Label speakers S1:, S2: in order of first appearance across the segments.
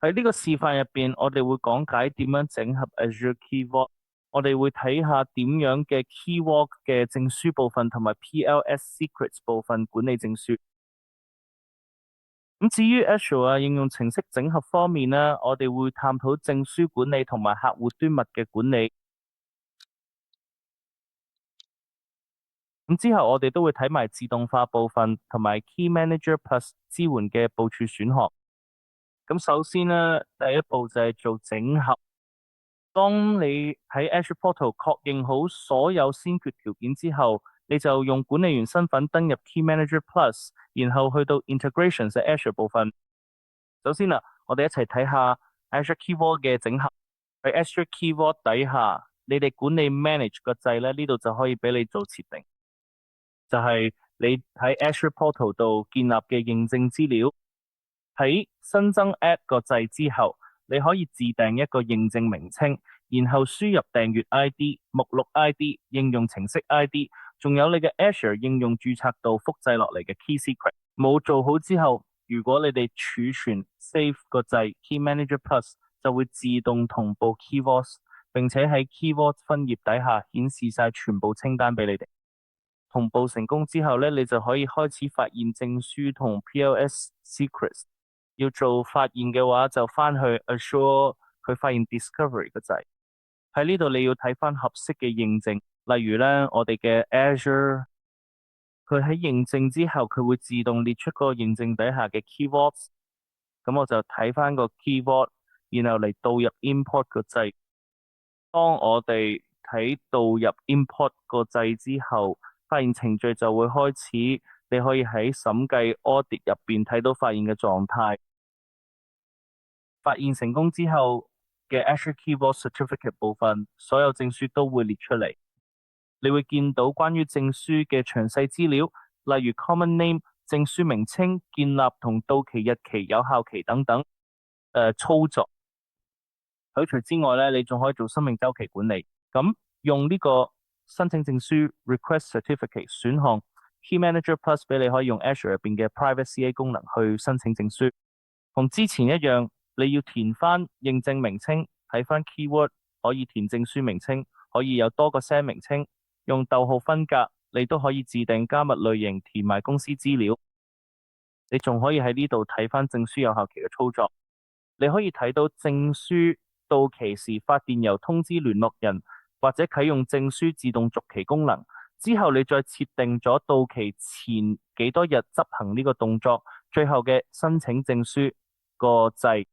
S1: 喺呢個示範入邊，我哋會講解點樣整合 Azure Key Vault，我哋會睇下點樣嘅 Key Vault 嘅證書部分同埋 PLS Secrets 部分管理證書。咁至於 Azure 應用程式整合方面呢，我哋會探討證書管理同埋客戶端物嘅管理。咁之後我哋都會睇埋自動化部分同埋 Key Manager Plus 支援嘅部署選項。咁首先呢，第一步就係做整合。當你喺 Azure Portal 確認好所有先決條件之後，你就用管理員身份登入 Key Manager Plus，然後去到 Integrations 嘅 Azure 部分。首先啊，我哋一齊睇下 Azure Key Vault 嘅整合。喺 Azure Key Vault 底下，你哋管理 Manage 個掣咧，呢度就可以俾你做設定。就係你喺 Azure Portal 度建立嘅認證資料，喺新增 Add 個掣之後，你可以自訂一個認證名稱，然後輸入訂閱 ID、目錄 ID、應用程式 ID，仲有你嘅 Azure 應用註冊度複製落嚟嘅 Key Secret。冇做好之後，如果你哋儲存 Save 個掣 Key Manager Plus 就會自動同步 Key Vault，並且喺 Key Vault 分頁底下顯示晒全部清單俾你哋。同步成功之後咧，你就可以開始發現證書同 PLS Secrets。要做發現嘅話，就翻去 Azure 佢發現 Discovery 個掣。喺呢度你要睇翻合適嘅認證，例如咧我哋嘅 Azure，佢喺認證之後，佢會自動列出個認證底下嘅 Key Vaults。咁我就睇翻個 Key Vault，然後嚟導入 Import 個掣。當我哋睇導入 Import 個掣之後，發現程序就會開始，你可以喺審計 Audit 入邊睇到發現嘅狀態。發現成功之後嘅 Azure Key Vault Certificate 部分，所有證書都會列出嚟。你會見到關於證書嘅詳細資料，例如 Common Name、證書名稱、建立同到期日期、有效期等等。操作。除此之外咧，你仲可以做生命週期管理。咁用呢個申請證書 Request Certificate 選項 Key Manager Plus 俾你可以用 Azure 入邊嘅 Private CA 功能去申請證書。同之前一樣，你要填翻認證名稱，睇翻 Keyword 可以填證書名稱，可以有多個 set 名稱，用逗號分隔，你都可以自定加密類型，填埋公司資料。你仲可以喺呢度睇翻證書有效期嘅操作。你可以睇到證書到期時發電郵通知聯絡人，或者啟用證書自動續期功能。之後你再設定咗到期前幾多日執行呢個動作，最後嘅申請證書個掣，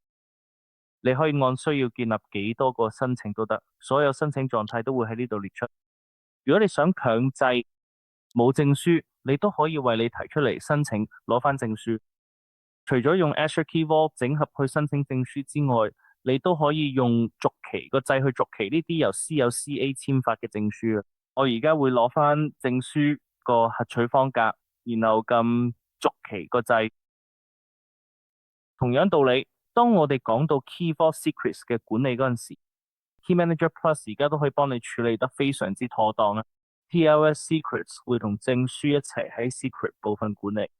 S1: 你可以按需要建立幾多個申請都得，所有申請狀態都會喺呢度列出。如果你想強制冇證書，你都可以為你提出嚟申請攞翻證書。除咗用 Azure Key Vault 整合去申請證書之外，你都可以用續期個掣去續期呢啲由私有 CA 簽發嘅證書。我而家會攞翻證書個核取方格，然後撳續期個掣。同樣道理，當我哋講到 Key Vault Secrets 嘅管理嗰陣時，Key Manager Plus 而家都可以幫你處理得非常之妥當啦。PLS Secrets 會同證書一齊喺 Secret 部分管理。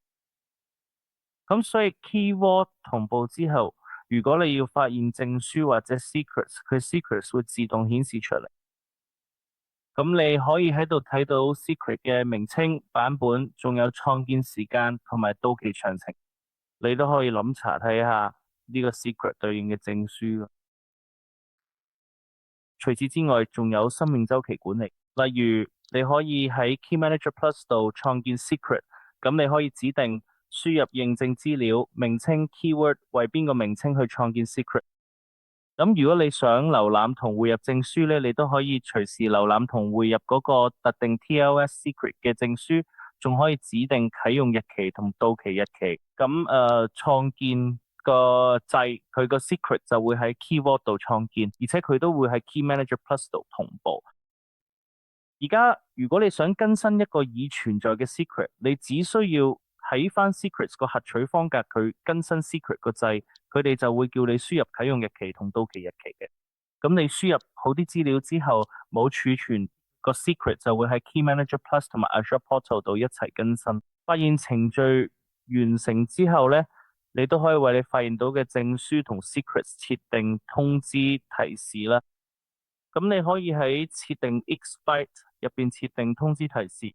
S1: 咁所以 Key Vault 同步之後，如果你要發現證書或者 Secrets，佢 Secrets 會自動顯示出嚟。咁你可以喺度睇到 Secret 嘅名稱、版本，仲有創建時間同埋到期詳情。你都可以諗查睇下呢個 Secret 對應嘅證書。除此之外，仲有生命週期管理，例如你可以喺 Key Manager Plus 度創建 Secret，咁你可以指定輸入認證資料、名稱、keyword 為邊個名稱去創建 Secret。咁如果你想瀏覽同匯入證書咧，你都可以隨時瀏覽同匯入嗰個特定 TLS Secret 嘅證書，仲可以指定啟用日期同到期日期。咁創建個掣，佢個 Secret 就會喺 Key Vault 度創建，而且佢都會喺 Key Manager Plus 度同步。而家如果你想更新一個已存在嘅 Secret，你只需要喺翻 Secrets 個核取方格，佢更新 Secret 個掣，佢哋就會叫你輸入啟用日期同到期日期嘅。咁你輸入好啲資料之後，冇儲存個 Secret 就會喺 Key Manager Plus 同埋 Azure Portal 度一齊更新。發現程序完成之後咧，你都可以為你發現到嘅證書同 secrets 設定通知提示啦。咁你可以喺設定 X-Byte 入邊設定通知提示。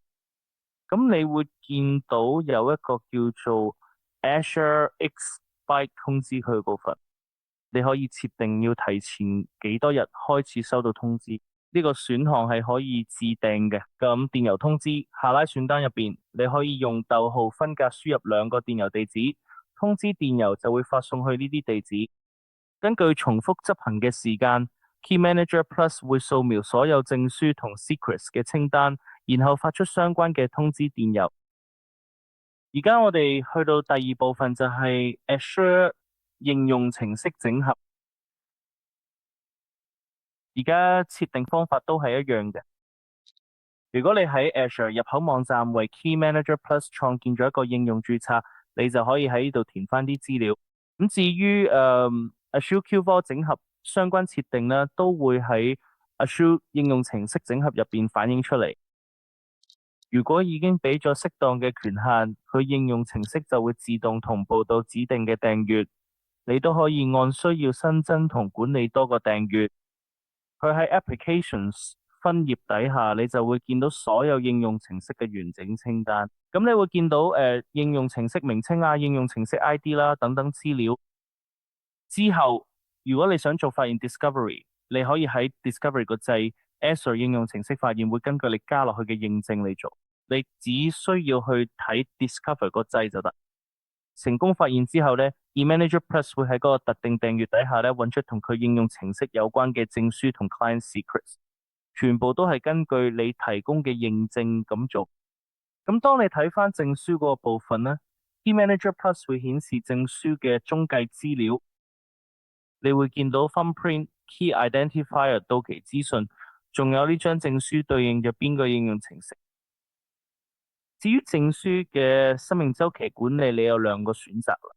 S1: 咁你會見到有一個叫做 Azure X-Byte 通知佢嘅部分，你可以設定要提前幾多日開始收到通知。呢個選項係可以自訂嘅。咁電郵通知下拉選單入邊，你可以用逗號分隔輸入兩個電郵地址，通知電郵就會發送去呢啲地址。根據重複執行嘅時間，Key Manager Plus 會掃描所有證書同 secrets 嘅清單，然後發出相關嘅通知電郵。而家我哋去到第二部分，就係 Azure 應用程式整合。而家設定方法都係一樣嘅。如果你喺 Azure 入口網站為 Key Manager Plus 創建咗一個應用註冊，你就可以喺呢度填翻啲資料。咁至於Azure Q Vault 整合相關設定呢，都會喺 Azure 應用程式整合入邊反映出嚟。如果已經俾咗適當嘅權限，佢應用程式就會自動同步到指定嘅訂閱。你都可以按需要新增同管理多個訂閱。佢喺 Applications 分頁底下，你就會見到所有應用程式嘅完整清單。咁你會見到應用程式名稱啊、應用程式 ID 啦等等資料。之後，如果你想做發現 Discovery，你可以喺 Discovery 個掣 Azure 應用程式發現會根據你加落去嘅認證嚟做。你只需要去睇 Discover 個掣就得。成功發現之後呢， eManager Plus 會喺嗰個特定訂閱底下呢，揾出同佢應用程式有關嘅證書同 Client Secrets， 全部都係根據你提供嘅認證咁做。咁當你睇翻證書嗰個部分呢， eManager Plus 會顯示證書嘅中繼資料，你會見到 Thumbprint、Key Identifier 到期資訊，仲有呢張證書對應咗邊個應用程式。至於證書嘅生命週期管理，你有兩個選擇啦。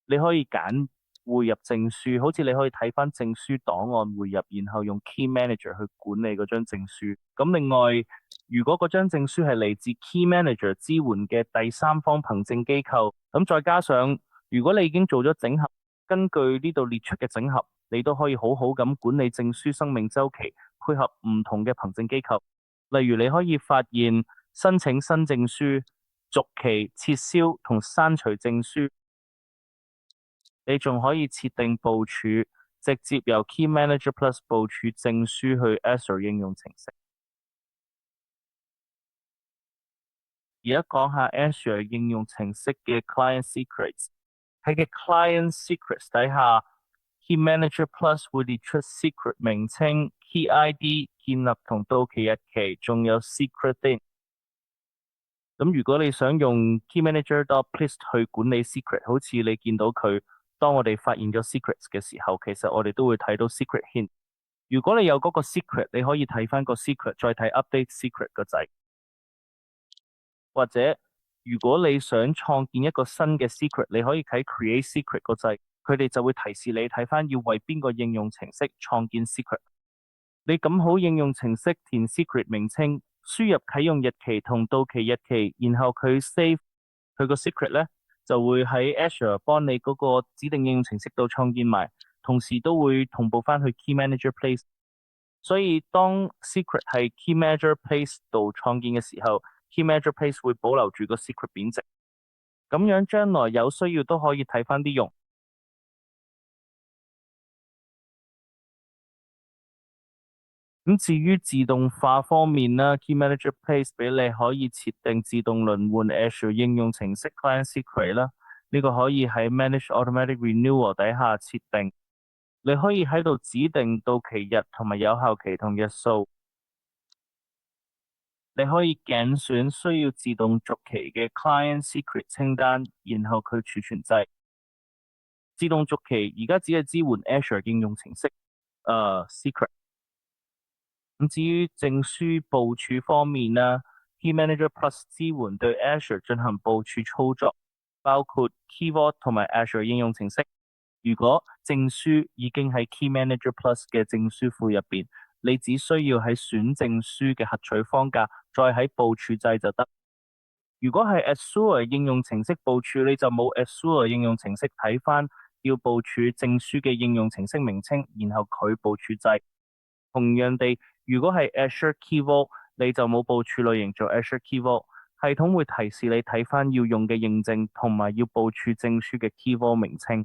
S1: 你可以揀匯入證書，好似你可以睇翻證書檔案匯入，然後用 Key Manager 去管理嗰張證書。咁另外，如果嗰張證書係嚟自 Key Manager 支援嘅第三方憑證機構，咁再加上如果你已經做咗整合，根據呢度列出嘅整合，你都可以好好咁管理證書生命週期，配合唔同嘅憑證機構。例如你可以發現申請新證書、續期、撤銷同刪除證書。你仲可以設定部署，直接由 Key Manager Plus 部署證書去 Azure 應用程式。而家講下 Azure 應用程式嘅 Client Secrets。喺嘅 Client Secrets 底下， Key Manager Plus 會列出 Secret 名稱、Key ID、建立同到期日期，仲有 Secret Date。咁如果你想用 Key Manager.List 去管理 Secret， 好似你見到佢，當我哋發現咗 Secrets 嘅時候，其實我哋都會睇到 Secret Hint。如果你有嗰個 Secret， 你可以睇翻個 Secret， 再睇 Update Secret 個掣。或者如果你想創建一個新嘅 Secret， 你可以睇 Create Secret 個掣，佢哋就會提示你睇翻要為邊個應用程式創建 Secret。你撳好應用程式，填 Secret 名稱，輸入啟用日期同到期日期，然後佢 save 佢個 secret 咧，就會喺 Azure 幫你嗰個指定應用程式度創建埋，同時都會同步翻去 Key Manager Place。所以當 secret 係 Key Manager Place 度創建嘅時候，Key Manager Place 會保留住個 secret 貶值，咁樣將來有需要都可以睇翻啲用。咁至於自動化方面啦，Key Manager Place 俾你可以設定自動輪換 Azure 應用程式 Client Secret 啦，呢個可以喺 Manage Automatic Renewal 底下設定。你可以喺度指定到期日同埋有效期同日數。你可以揀選需要自動續期嘅 Client Secret 清單，然後佢儲存掣。自動續期而家只係支援 Azure 應用程式Secret。咁至於證書部署方面啦，Key Manager Plus 支援對 Azure 進行部署操作，包括 Key Vault 同埋 Azure 應用程式。如果證書已經喺 Key Manager Plus 嘅證書庫入邊，你只需要喺選證書嘅核取方格，再喺部署掣就得。如果係 Azure 應用程式部署，你就冇 Azure 應用程式睇返要部署證書嘅應用程式名稱，然後佢部署掣。同樣地，如果係 Azure Key Vault，你就冇部署類型做 Azure Key Vault，系統會提示你睇返要用嘅認證同埋要部署證書嘅 Key Vault 名稱。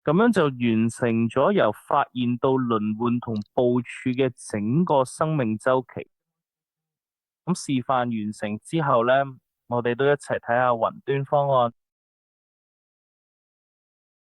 S1: 咁樣就完成咗由發現到輪換同部署嘅整個生命週期。咁示範完成之後呢，我哋都一齊睇下雲端方案。